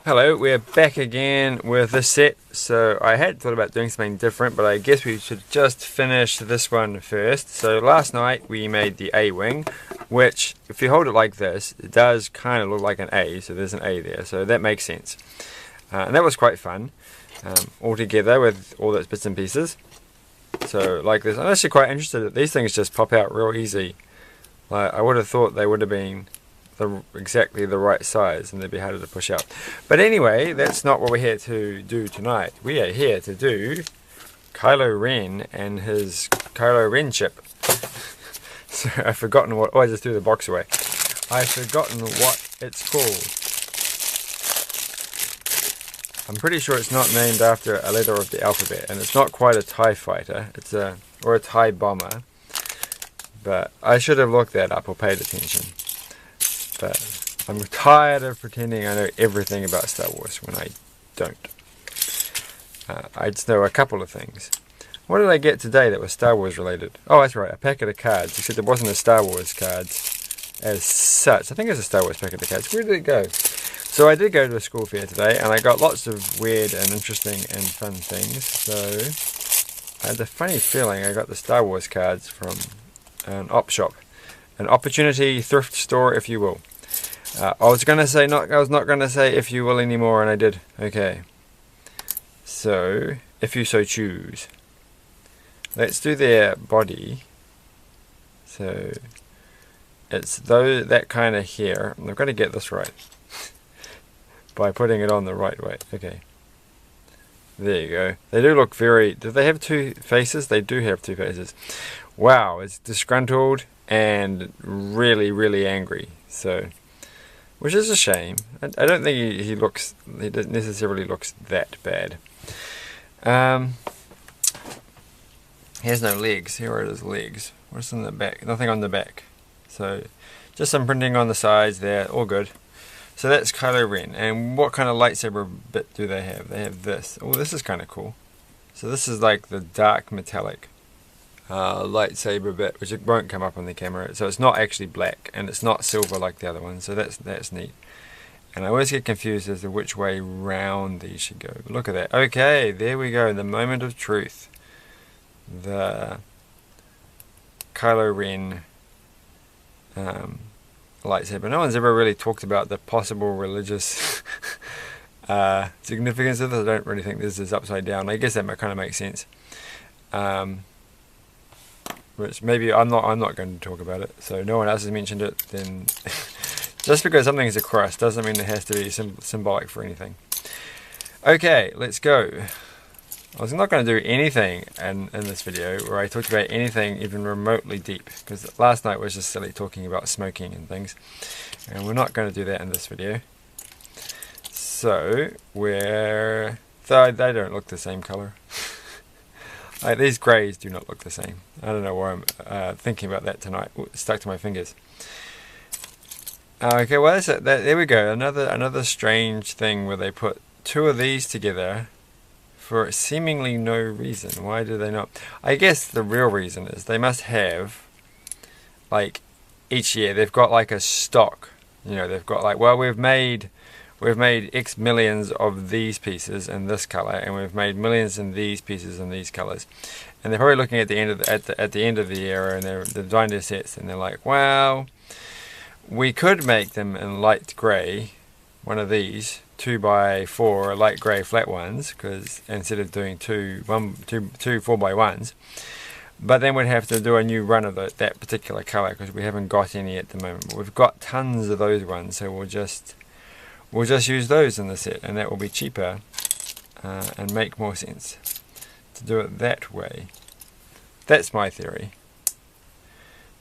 Hello, we're back again with this set. So I had thought about doing something different, but I guess we should just finish this one first. So last night we made the A-wing, which if you hold it like this, it does kind of look like an A, so there's an A there, so that makes sense. And that was quite fun, all together with all those bits and pieces. So like this, I'm actually quite interested that these things just pop out real easy. Like, I would have thought they would have been exactly the right size and they'd be harder to push out. But anyway, that's not what we're here to do tonight. We are here to do Kylo Ren and his Kylo Ren chip. So I've forgotten what... Oh, I just threw the box away. I've forgotten what it's called. I'm pretty sure it's not named after a letter of the alphabet, and it's not quite a TIE fighter. It's a... or a TIE bomber. But I should have looked that up or paid attention. But I'm tired of pretending I know everything about Star Wars when I don't. I just know a couple of things. What did I get today that was Star Wars related? Oh, that's right, a packet of cards, except it wasn't a Star Wars cards as such. I think it's a Star Wars packet of cards. Where did it go? So I did go to a school fair today, and I got lots of weird and interesting and fun things. So I had a funny feeling I got the Star Wars cards from an op shop. An opportunity thrift store, if you will. I was not going to say if you will anymore, and I did. Okay. So, if you so choose. Let's do their body. So, it's that kind of hair. I've got to get this right. By putting it on the right way. Okay. There you go. They do look very... Do they have two faces? They do have two faces. Wow, it's disgruntled and really, really angry. So, which is a shame. I don't think he doesn't necessarily looks that bad. He has no legs. Here are his legs. What's in the back? Nothing on the back. So, just some printing on the sides there. All good. So that's Kylo Ren. And what kind of lightsaber bit do they have? They have this. Oh, this is kind of cool. So this is like the dark metallic lightsaber bit, which it won't come up on the camera. So it's not actually black, and it's not silver like the other one. So that's neat. And I always get confused as to which way round these should go. But look at that. Okay, there we go. The moment of truth. The Kylo Ren lightsaber. No one's ever really talked about the possible religious significance of this. I don't really think this is upside down. I guess that kind of makes sense. Which maybe I'm not going to talk about it. So no one else has mentioned it. Then just because something is a cross doesn't mean it has to be symbolic for anything. Okay, let's go. I was not going to do anything in this video where I talked about anything even remotely deep, because last night was just silly talking about smoking and things, and we're not going to do that in this video. So they don't look the same color. Like, these greys do not look the same. I don't know why I'm thinking about that tonight. Ooh, it stuck to my fingers. Okay, well there we go. Another strange thing where they put two of these together for seemingly no reason. Why do they not? I guess the real reason is they must have, like, each year they've got like a stock. You know, they've got like, well, we've made X millions of these pieces in this color, and we've made millions in these pieces in these colors. And they're probably looking at the end of the era, and they're designing their sets, and they're like, well, we could make them in light grey, one of these 2x4 light grey flat ones, because instead of doing two 4x1s, but then we'd have to do a new run of that particular color, because we haven't got any at the moment. But we've got tons of those ones, so we'll just use those in the set, and that will be cheaper and make more sense to do it that way. That's my theory.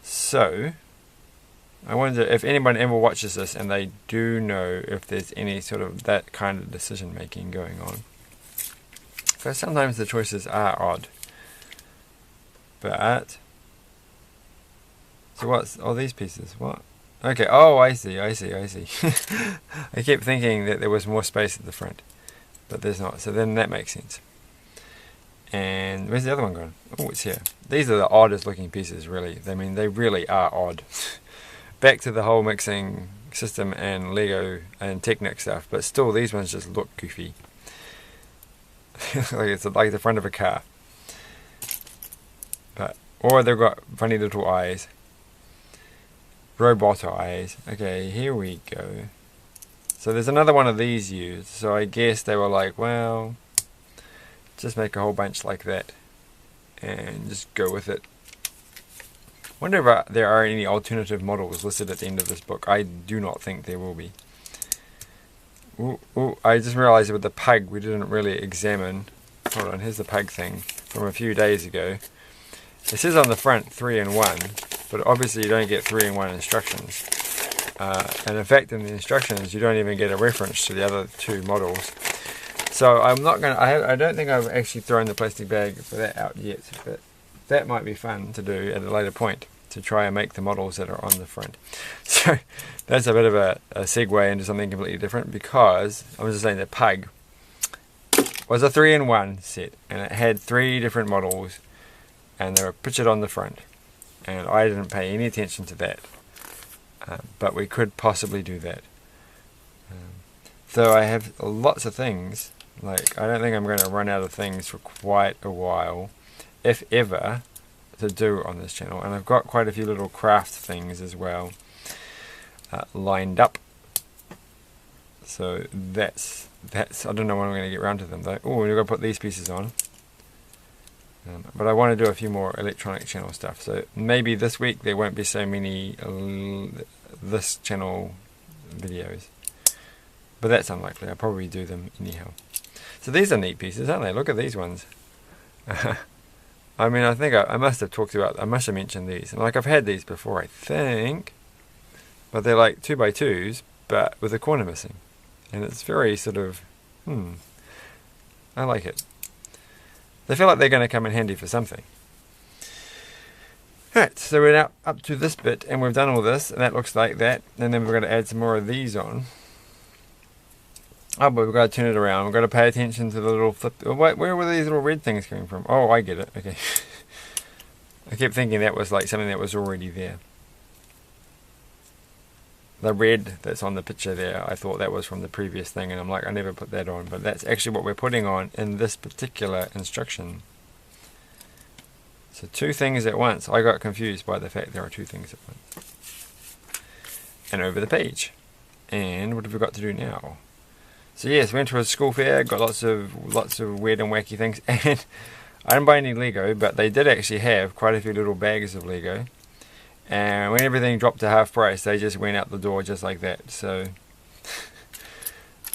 So I wonder if anyone ever watches this and they do know if there's any sort of that kind of decision making going on. Because sometimes the choices are odd. But so what's all these pieces? What? Okay, oh, I see. I kept thinking that there was more space at the front, but there's not, so then that makes sense. And where's the other one gone? Oh, it's here. These are the oddest looking pieces, really. I mean, they really are odd. Back to the whole mixing system and Lego and Technic stuff, but still these ones just look goofy. Like it's like the front of a car. But or they've got funny little eyes. Robot eyes. Okay, here we go. So there's another one of these used. So I guess they were like, well, just make a whole bunch like that and just go with it. Wonder if there are any alternative models listed at the end of this book. I do not think there will be. Ooh, I just realized with the pug we didn't really examine. Hold on, here's the pug thing from a few days ago. It says on the front 3-in-1, but obviously you don't get 3-in-1 instructions. And in fact in the instructions you don't even get a reference to the other two models. So I'm not going to, I don't think I've actually thrown the plastic bag for that out yet, but that might be fun to do at a later point, to try and make the models that are on the front. So that's a bit of a segue into something completely different, because I was just saying the pug was a 3-in-1 set and it had 3 different models and they were pictured on the front, and I didn't pay any attention to that, but we could possibly do that. So I have lots of things, like I don't think I'm going to run out of things for quite a while, if ever, to do on this channel. And I've got quite a few little craft things as well lined up. So that's I don't know when I'm going to get around to them though. Oh, we've got to put these pieces on. But I want to do a few more electronic channel stuff. So maybe this week there won't be so many this channel videos. But that's unlikely. I'll probably do them anyhow. So these are neat pieces, aren't they? Look at these ones. I mean, I think I must have talked about, I must have mentioned these. And like I've had these before, I think. But they're like 2x2s, but with a corner missing. And it's very sort of, I like it. They feel like they're going to come in handy for something. Right, so we're now up to this bit, and we've done all this, and that looks like that. And then we're going to add some more of these on. Oh, but we've got to turn it around. We've got to pay attention to the little flip. Oh, wait, where were these little red things coming from? Oh, I get it. Okay. I kept thinking that was like something that was already there. The red that's on the picture there, I thought that was from the previous thing, and I'm like, I never put that on. But that's actually what we're putting on in this particular instruction. So 2 things at once. I got confused by the fact there are 2 things at once. And over the page. And what have we got to do now? So yes, went to a school fair, got lots of weird and wacky things, and I didn't buy any Lego, but they did actually have quite a few little bags of Lego. And when everything dropped to half price, they just went out the door just like that. So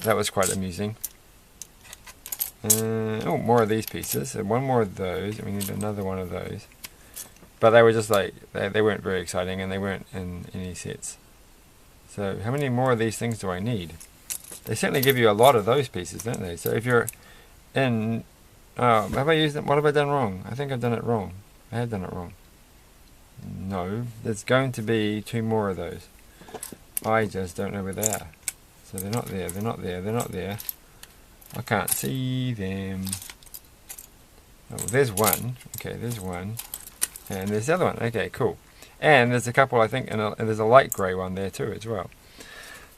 that was quite amusing. Oh, more of these pieces. So one more of those. We need another one of those. But they were just like, they weren't very exciting, and they weren't in any sets. So how many more of these things do I need? They certainly give you a lot of those pieces, don't they? So if you're in... Oh, have I used them? What have I done wrong? I think I've done it wrong. I have done it wrong. No, there's going to be 2 more of those. I just don't know where they are. So they're not there, they're not there, they're not there. I can't see them. Oh, there's one. Okay, there's one. And there's the other one. Okay, cool. And there's a couple, I think, and there's a light grey one there too as well.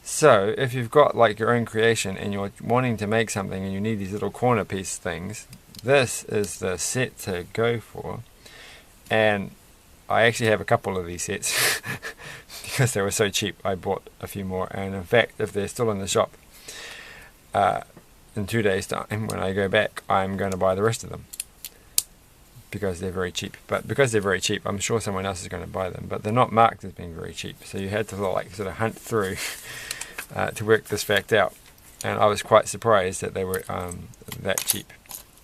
So if you've got like your own creation and you're wanting to make something and you need these little corner piece things, this is the set to go for. And I actually have a couple of these sets because they were so cheap. I bought a few more, and in fact if they're still in the shop in 2 days time when I go back, I'm going to buy the rest of them because they're very cheap. But because they're very cheap, I'm sure someone else is going to buy them, but they're not marked as being very cheap, so you had to like sort of hunt through to work this fact out. And I was quite surprised that they were that cheap.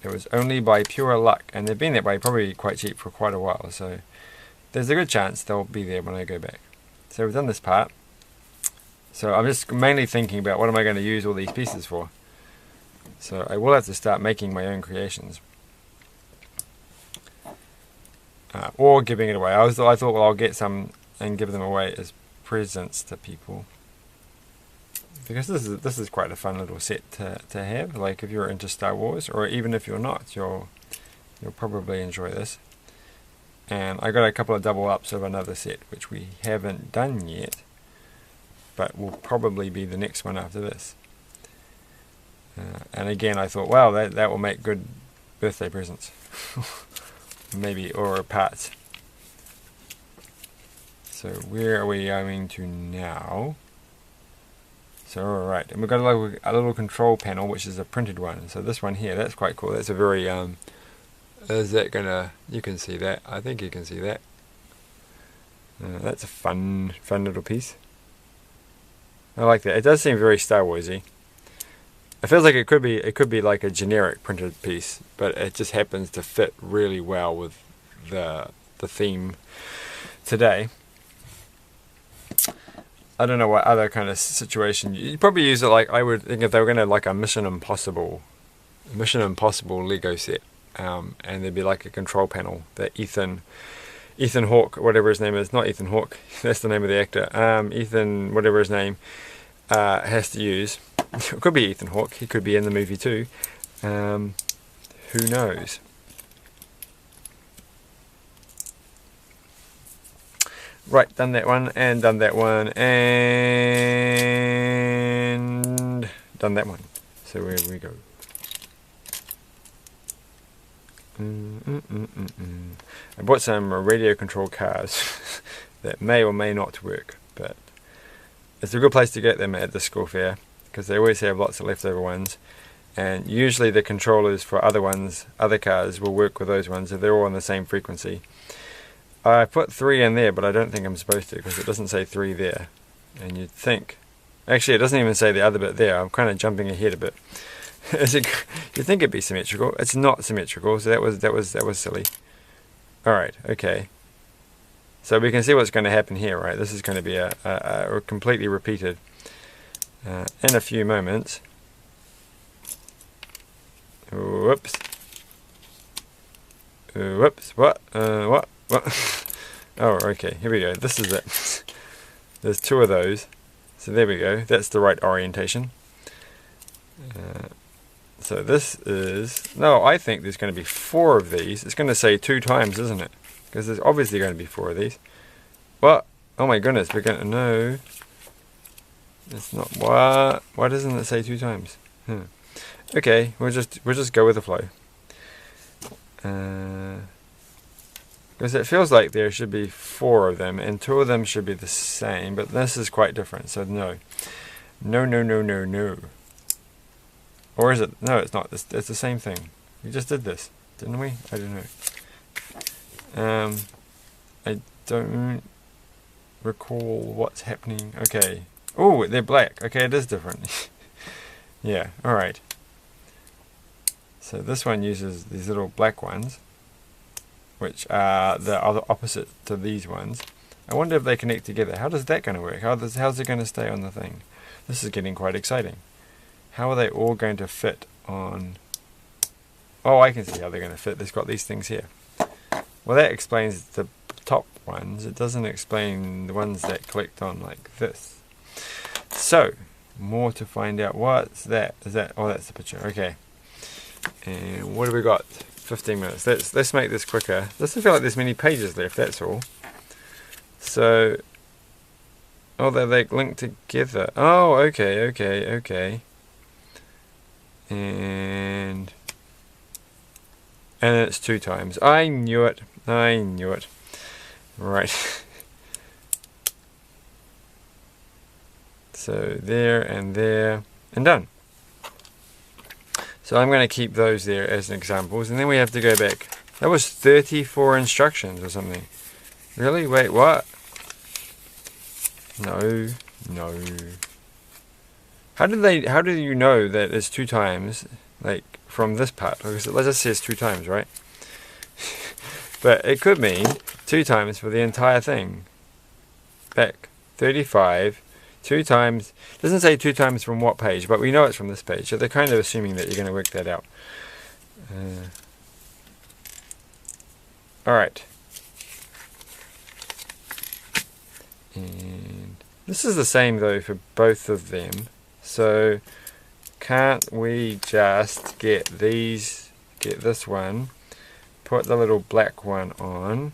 It was only by pure luck, and they've been that way probably quite cheap for quite a while, so there's a good chance they'll be there when I go back. So we've done this part. So I'm just mainly thinking about what am I going to use all these pieces for. So I will have to start making my own creations. Or giving it away. I thought, well, I'll get some and give them away as presents to people. Because this is quite a fun little set to have. Like if you're into Star Wars, or even if you're not, you'll probably enjoy this. And I got a couple of double ups of another set which we haven't done yet. but will probably be the next one after this. And again, I thought, wow, that will make good birthday presents. Maybe, or parts. So where are we going to now? So alright, and we've got a little control panel, which is a printed one. So this one here, that's quite cool. That's a very, is that gonna, you can see that. I think you can see that. That's a fun little piece. I like that. It does seem very Star Warsy. It feels like it could be like a generic printed piece, but it just happens to fit really well with the theme today. I don't know what other kind of situation you'd probably use it like. I would think if they were going to like a Mission Impossible Lego set, and there'd be like a control panel that Ethan Hawke, whatever his name is, not Ethan Hawke, that's the name of the actor. Ethan, whatever his name, has to use. It could be Ethan Hawke. He could be in the movie too. Who knows? Right, done that one, and done that one, and done that one. So where we go? I bought some radio control cars that may or may not work, but it's a good place to get them at the school fair because they always have lots of leftover ones, and usually the controllers for other cars will work with those ones if they're all on the same frequency. I put 3 in there, but I don't think I'm supposed to because it doesn't say 3 there, and you'd think, actually it doesn't even say the other bit there. I'm kind of jumping ahead a bit. You'd think it'd be symmetrical. It's not symmetrical, so that was silly. Alright, okay. So we can see what's going to happen here, right? This is going to be a completely repeated in a few moments. Whoops. Whoops. What? What? Oh, okay. Here we go. This is it. There's 2 of those. So there we go. That's the right orientation. So this is... No, I think there's going to be 4 of these. It's going to say 2 times, isn't it? Because there's obviously going to be 4 of these. What? Oh my goodness, we're going to... No. It's not... What? Why doesn't it say 2 times? Okay, we'll just go with the flow. Because it feels like there should be 4 of them, and 2 of them should be the same, but this is quite different, so no. No, no, no, no, no. Or is it? No, it's not. It's the same thing. We just did this, didn't we? I don't know. I don't recall what's happening. Okay. Oh, they're black. Okay, it is different. Yeah, alright. So this one uses these little black ones, which are the other opposite to these ones. I wonder if they connect together. How does that going to work? How's it going to stay on the thing? This is getting quite exciting. How are they all going to fit on... Oh, I can see how they're going to fit. They've got these things here. Well, that explains the top ones. It doesn't explain the ones that collect on like this. So, more to find out. What's that? Is that... Oh, that's the picture. Okay. And what have we got? 15 minutes. Let's make this quicker. Doesn't feel like there's many pages left, that's all. So... Oh, they're like linked together. Oh, okay. And it's 2 times. I knew it. Right. So there and done. So I'm going to keep those there as examples, and then we have to go back. That was 34 instructions or something. Really? Wait, what? No. How do you know that it's 2 times, like, from this part? Because it just says 2 times, right? But it could mean 2 times for the entire thing. Back. 35. 2 times. It doesn't say 2 times from what page, but we know it's from this page. So they're kind of assuming that you're going to work that out. Alright. And this is the same, though, for both of them. So, can't we just get this one, put the little black one on,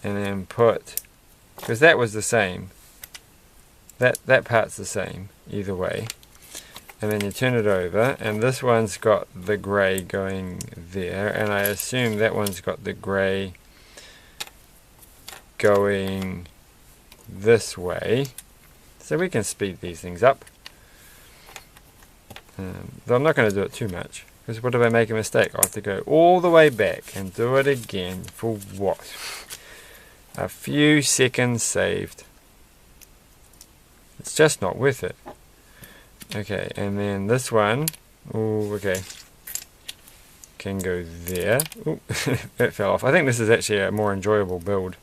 and then put, because that was the same. That part's the same either way. And then you turn it over, and this one's got the grey going there, and I assume that one's got the grey going this way. So we can speed these things up. Though I'm not going to do it too much, because what if I make a mistake? I'll have to go all the way back and do it again for what? A few seconds saved. It's just not worth it. Okay, and then this one, oh, okay, can go there. Ooh, that fell off. I think this is actually a more enjoyable build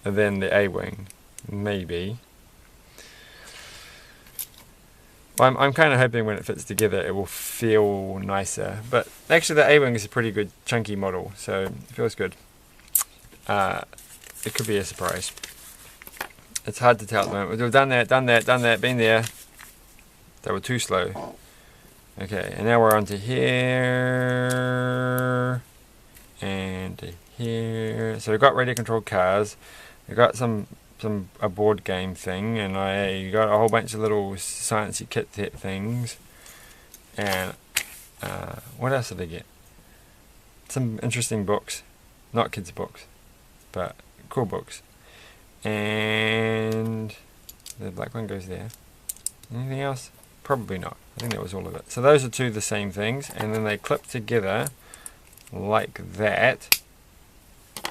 than the A-Wing, maybe. I'm kind of hoping when it fits together it will feel nicer, but actually the A-Wing is a pretty good chunky model, so it feels good. It could be a surprise. It's hard to tell at the moment. We've done that, been there. They were too slow. Okay, and now we're on to here and here. So we've got radio controlled cars. We've got a board game thing, and I got a whole bunch of little sciencey kit things. And what else did I get? Some interesting books, not kids' books, but cool books. And the black one goes there. Anything else? Probably not. I think that was all of it. So those are two of the same things, and then they clip together like that,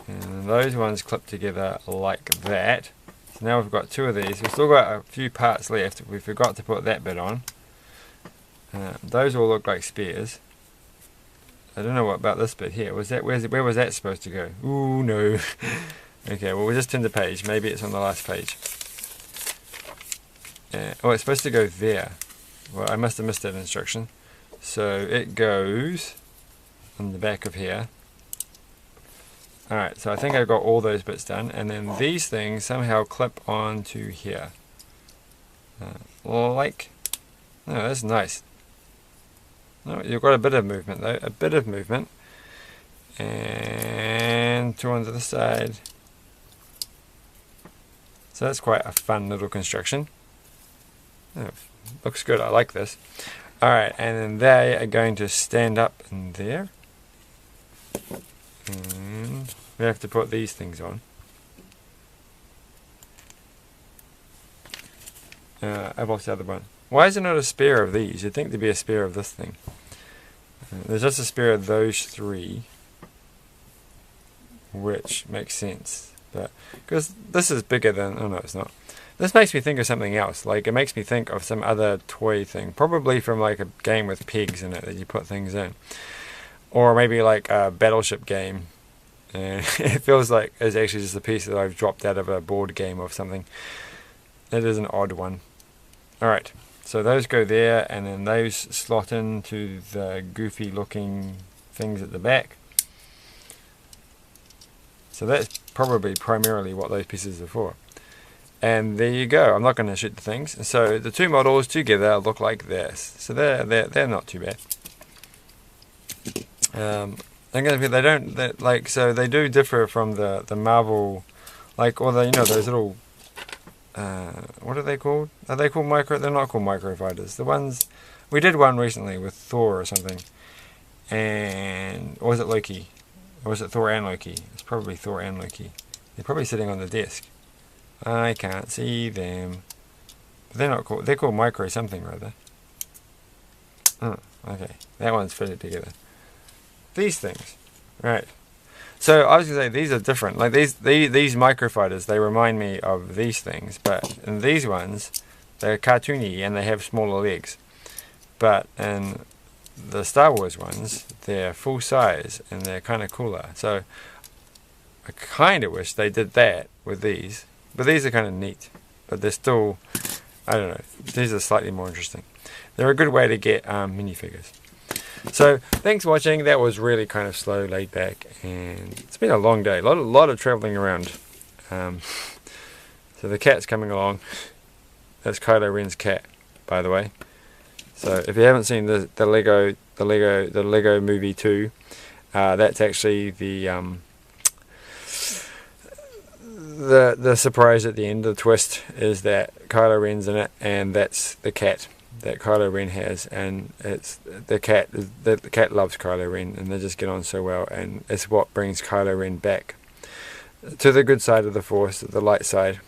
and those ones clip together like that. So now we've got two of these. We've still got a few parts left. We forgot to put that bit on. Those all look like spears. I don't know what about this bit here. Was that where was that supposed to go? Ooh, no. Okay, well, we'll just turn the page. Maybe it's on the last page. Oh, it's supposed to go there. Well, I must have missed that instruction. So it goes on the back of here. Alright, so I think I've got all those bits done. And then these things somehow clip onto here. Like... Oh, that's nice. No, you've got a bit of movement though. A bit of movement. And two onto the side. So that's quite a fun little construction. Oh, looks good, I like this. Alright, and then they are going to stand up in there. And we have to put these things on. I've lost the other one. Why is there not a spare of these? You'd think there'd be a spare of this thing. There's just a spare of those three, which makes sense. But because this is bigger than... Oh no, it's not. This makes me think of something else. Like, it makes me think of some other toy thing. Probably from like a game with pigs in it that you put things in. Or maybe like a battleship game. And it feels like it's actually just a piece that I've dropped out of a board game or something. It is an odd one. Alright, so those go there, and then those slot into the goofy looking things at the back. So that's probably primarily what those pieces are for. And there you go. I'm not going to shoot the things. So the two models together look like this. So they're not too bad. So they do differ from the Marvel, like, or the, you know, those little, what are they called? Are they called micro? They're not called micro fighters. The ones we did one recently with Thor or something, or was it Loki? Or was it Thor and Loki? It's probably Thor and Loki. They're probably sitting on the desk. I can't see them. But they're not called. They're called micro something or other. Oh, okay. That one's fitted together. These things, right? So I was gonna say these are different. Like these microfighters, they remind me of these things, but in these ones, they're cartoony and they have smaller legs. But in the Star Wars ones, they're full size and they're kind of cooler. So I kind of wish they did that with these, but these are kind of neat. But they're still, I don't know. These are slightly more interesting. They're a good way to get minifigures. So thanks for watching. That was really kind of slow, laid back, and it's been a long day. A lot of traveling around. So the cat's coming along. That's Kylo Ren's cat, by the way. So if you haven't seen the Lego Movie 2, that's actually the the surprise at the end, the twist, is that Kylo Ren's in it, and that's the cat that Kylo Ren has, and it's the cat. The cat loves Kylo Ren, and they just get on so well, and it's what brings Kylo Ren back to the good side of the Force, the light side.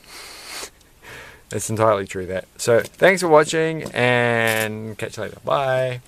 It's entirely true that. So thanks for watching, and catch you later. Bye.